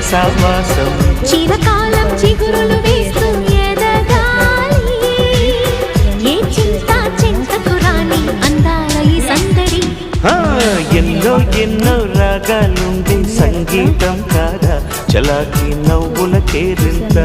సావాసం చిరకాలం చిగురులు వేస్తూ ఎదగాలి ఏ చింత చింతకు రాని అందాల ఈ సందడి ఎన్నో ఎన్నో రాగాలుండే సంగీతం కాదా చలాకి నవ్వుల కేరింత